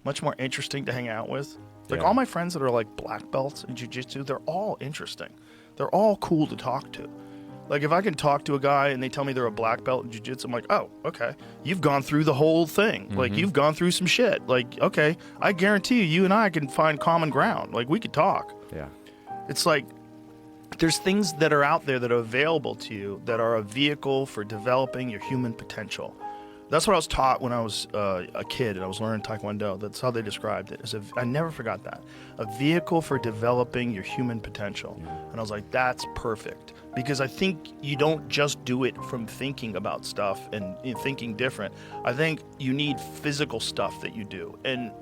much more interesting to hang out with. Like Yeah. all my friends that are like black belts in jiu-jitsu, they're all interesting. They're all cool to talk to. Like if I can talk to a guy and they tell me they're a black belt in jiu-jitsu, I'm like, oh, okay. You've gone through the whole thing. Like you've gone through some shit. Like, okay, I guarantee you and I can find common ground. Like we could talk. Yeah. It's like there's things that are out there that are available to you that are a vehicle for developing your human potential. That's what I was taught when I was a kid and I was learning Taekwondo. That's how they described it. I never forgot that. A vehicle for developing your human potential. And I was like, that's perfect. Because I think you don't just do it from thinking about stuff and thinking different. I think you need physical stuff that you do. And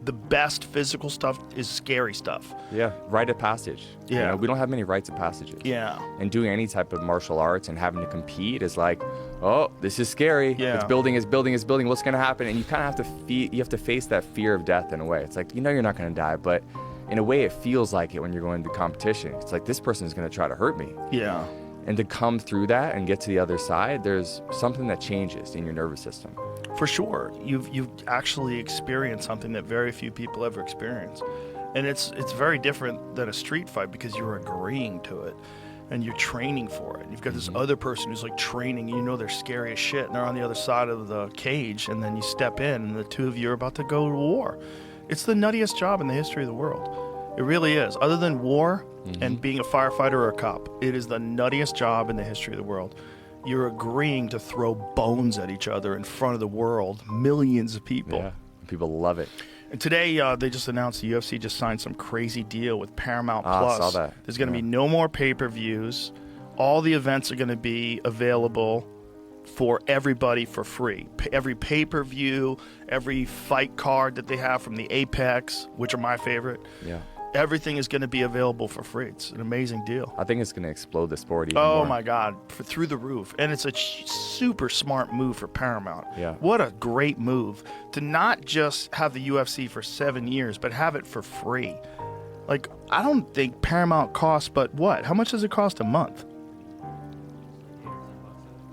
the best physical stuff is scary stuff. Yeah, rite of passage. Yeah. You know, we don't have many rites of passages. Yeah. And doing any type of martial arts and having to compete is like, oh, this is scary. Yeah. It's building. What's going to happen? And you kind of have to face that fear of death in a way. It's like, you know you're not going to die, but in a way it feels like it when you're going to competition. It's like, this person is going to try to hurt me. Yeah. And to come through that and get to the other side, there's something that changes in your nervous system. For sure. You've actually experienced something that very few people ever experience. And it's very different than a street fight because you're agreeing to it and you're training for it. You've got this other person who's like training, you know they're scary as shit and they're on the other side of the cage, and then you step in and the two of you are about to go to war. It's the nuttiest job in the history of the world. It really is. Other than war and being a firefighter or a cop, it is the nuttiest job in the history of the world. You're agreeing to throw bones at each other in front of the world, millions of people. Yeah, people love it. And today, they just announced the UFC just signed some crazy deal with Paramount Plus. I saw that. There's going to be no more pay-per-views. All the events are going to be available for everybody for free. Every pay-per-view, every fight card that they have from the Apex, which are my favorite. Yeah. Everything is going to be available for free. It's an amazing deal. I think it's going to explode the sport even Oh more. my God, through the roof. And it's a super smart move for Paramount. Yeah. What a great move to not just have the UFC for 7 years, but have it for free. Like, I don't think Paramount costs, but what? How much does it cost a month?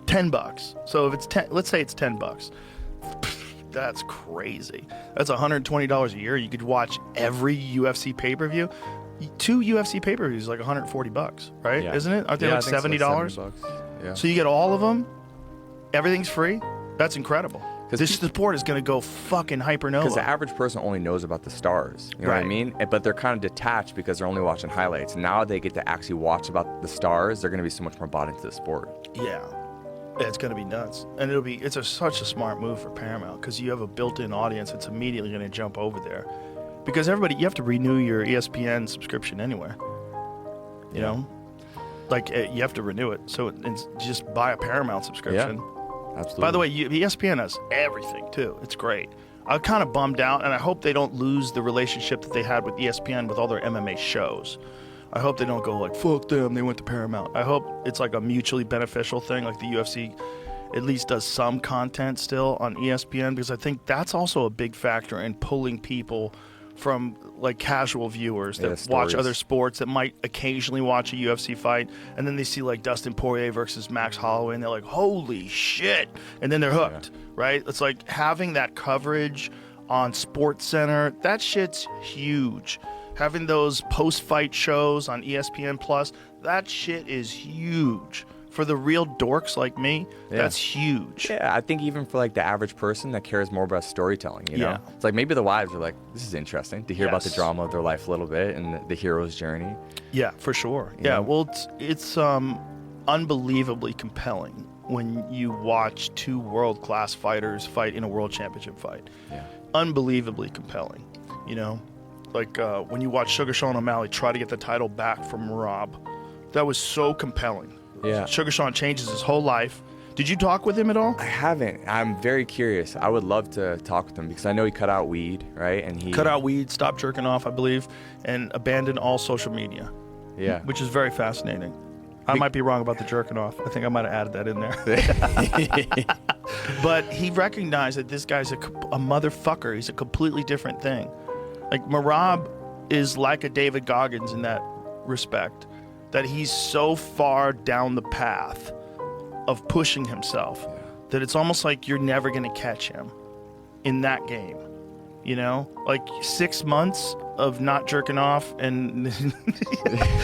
$10. So if it's 10, let's say it's $10. That's crazy. That's $120 a year. You could watch every UFC pay-per-view. 2 UFC pay-per-views like $140, right? Yeah. Isn't it? Aren't they like I think $70? so, $70. Yeah. So you get all of them. Everything's free. That's incredible. 'Cause This sport is going to go fucking hypernova. Because the average person only knows about the stars, you know what I Right. mean? But they're kind of detached because they're only watching highlights. Now they get to actually watch about the stars. They're going to be so much more bought into the sport. Yeah. It's going to be nuts. And it's such a smart move for Paramount because you have a built-in audience that's immediately going to jump over there. Because you have to renew your ESPN subscription anyway. You know? Like, you have to renew it. So just buy a Paramount subscription. Absolutely. By the way, ESPN has everything, too. It's great. I'm kind of bummed out, and I hope they don't lose the relationship that they had with ESPN with all their MMA shows. I hope they don't go like, fuck them, they went to Paramount. I hope it's like a mutually beneficial thing, like the UFC at least does some content still on ESPN, because I think that's also a big factor in pulling people from like casual viewers that watch other sports that might occasionally watch a UFC fight, and then they see like Dustin Poirier versus Max Holloway, and they're like, holy shit, and then they're hooked, right? It's like having that coverage on SportsCenter, that shit's huge. Having those post-fight shows on ESPN Plus, that shit is huge. For the real dorks like me, that's huge. Yeah, I think even for like the average person that cares more about storytelling, you know? Yeah. It's like maybe the wives are like, this is interesting to hear about the drama of their life a little bit and the hero's journey. Yeah, for sure. You know? Well, it's unbelievably compelling when you watch 2 world-class fighters fight in a world championship fight. Yeah. Unbelievably compelling, you know? Like when you watch Sugar Sean O'Malley try to get the title back from Rob, that was so compelling. Yeah. Sugar Sean changes his whole life. Did you talk with him at all? I haven't. I'm very curious. I would love to talk with him because I know he cut out weed, right? And he cut out weed, stopped jerking off, I believe, and abandoned all social media. Yeah. Which is very fascinating. I might be wrong about the jerking off. I think I might have added that in there. But he recognized that this guy's a motherfucker. He's a completely different thing. Like, Merab is like a David Goggins in that respect, that he's so far down the path of pushing himself that it's almost like you're never going to catch him in that game. You know, like 6 months of not jerking off and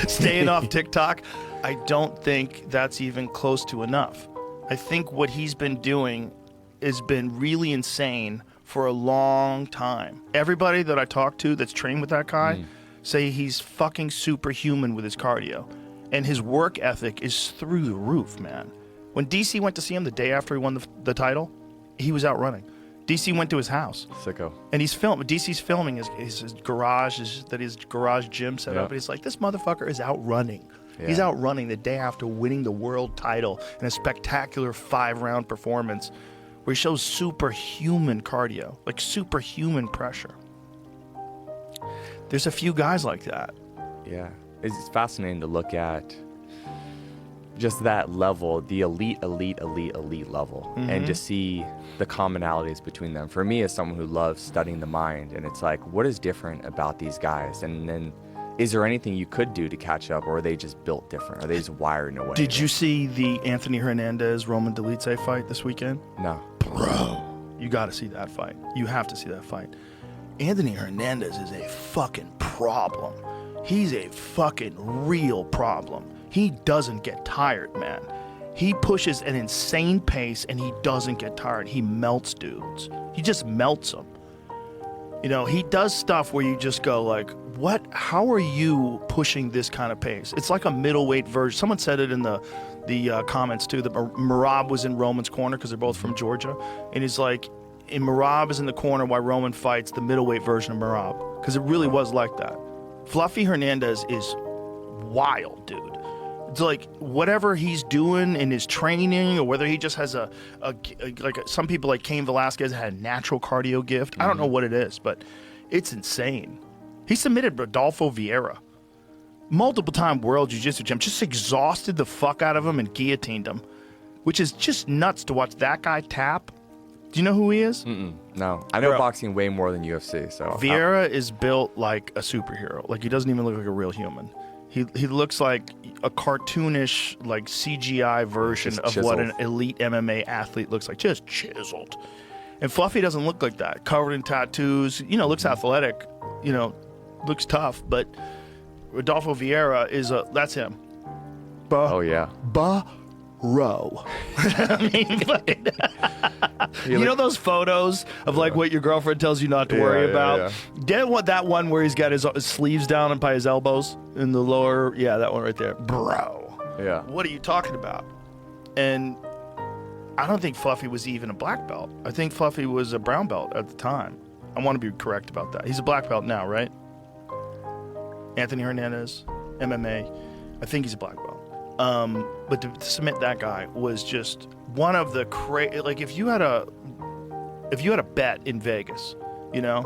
staying off TikTok. I don't think that's even close to enough. I think what he's been doing has been really insane for a long time. Everybody that I talk to that's trained with that guy say he's fucking superhuman with his cardio. And his work ethic is through the roof, man. When DC went to see him the day after he won the title, he was out running. DC went to his house. Sicko. And he's filming. DC's filming his garage, his garage gym set up. And he's like, this motherfucker is out running. Yeah. He's out running the day after winning the world title in a spectacular 5-round performance where he shows superhuman cardio, like superhuman pressure. There's a few guys like that. Yeah. It's fascinating to look at just that level, the elite level, and just see the commonalities between them. For me, as someone who loves studying the mind, and it's like, what is different about these guys? And then, is there anything you could do to catch up, or are they just built different? Are they just wired in a way? Did you see the Anthony Hernandez Roman Dolidze fight this weekend? No. Bro, you got to see that fight. You have to see that fight. Anthony Hernandez is a fucking problem. He's a fucking real problem. He doesn't get tired, man. He pushes an insane pace and he doesn't get tired. He melts dudes. He just melts them. You know, he does stuff where you just go like, what? How are you pushing this kind of pace? It's like a middleweight version. Someone said it in the comments too, that Merab was in Roman's corner because they're both from Georgia. And he's like, and Merab is in the corner while Roman fights the middleweight version of Merab. Because it really was like that. Fluffy Hernandez is wild, dude. It's like whatever he's doing in his training, or whether he just has like some people like Cain Velasquez had a natural cardio gift. I don't know what it is, but it's insane. He submitted Rodolfo Vieira, multiple-time world jiu-jitsu champ, just exhausted the fuck out of him and guillotined him, which is just nuts to watch that guy tap. Do you know who he is? No. I know boxing way more than UFC. So Vieira is built like a superhero. Like, he doesn't even look like a real human. He looks like a cartoonish, like CGI version of what an elite MMA athlete looks like. Just chiseled. And Fluffy doesn't look like that. Covered in tattoos. You know, looks athletic. You know, looks tough. But Rodolfo Vieira that's him. Oh, yeah. Bro. I mean, you know those photos of like what your girlfriend tells you not to worry about? That one where he's got his sleeves down and by his elbows in the lower, that one right there. Bro. Yeah. What are you talking about? And I don't think Fluffy was even a black belt. I think Fluffy was a brown belt at the time. I want to be correct about that. He's a black belt now, right? Anthony Hernandez, MMA. I think he's a black belt. But to submit that guy was just one of the like if you had a bet in Vegas, you know,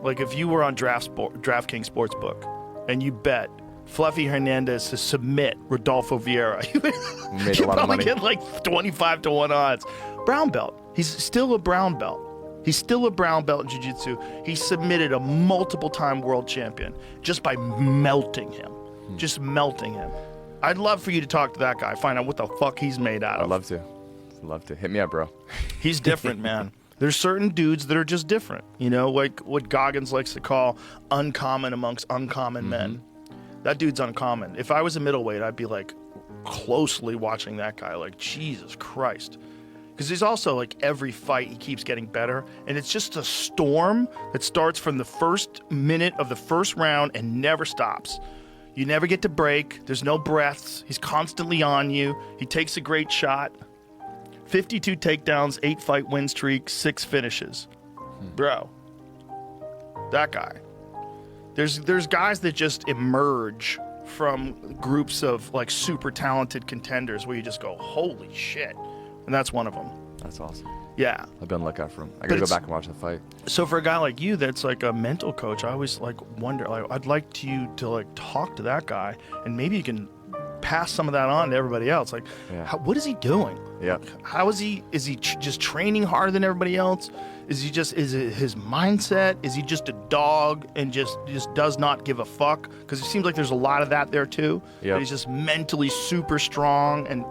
like if you were on DraftKings Sportsbook and you bet Fluffy Hernandez to submit Rodolfo Vieira, you probably get like 25-1 odds. Brown belt. He's still a brown belt. He's still a brown belt in jiu-jitsu. He submitted a multiple-time world champion just by melting him. Just melting him. I'd love for you to talk to that guy, find out what the fuck he's made out of. I'd love to. Hit me up, bro. He's different, man. There's certain dudes that are just different. You know, like what Goggins likes to call uncommon amongst uncommon men. That dude's uncommon. If I was a middleweight, I'd be like closely watching that guy, like, Jesus Christ. Because he's also like every fight he keeps getting better. And it's just a storm that starts from the first minute of the first round and never stops. You never get to break. There's no breaths. He's constantly on you. He takes a great shot. 52 takedowns, 8 fight win streak, 6 finishes. Bro, that guy. There's guys that just emerge from groups of like super talented contenders where you just go, holy shit. And that's one of them. That's awesome. Yeah. I'll be on the lookout for him. I gotta go back and watch the fight. So for a guy like you that's like a mental coach, I always like wonder, like I'd like you to like talk to that guy and maybe you can pass some of that on to everybody else. Like, what is he doing? Yeah. How is he just training harder than everybody else? Is it his mindset? Is he just a dog and just does not give a fuck? Because it seems like there's a lot of that there too. Yeah. He's just mentally super strong and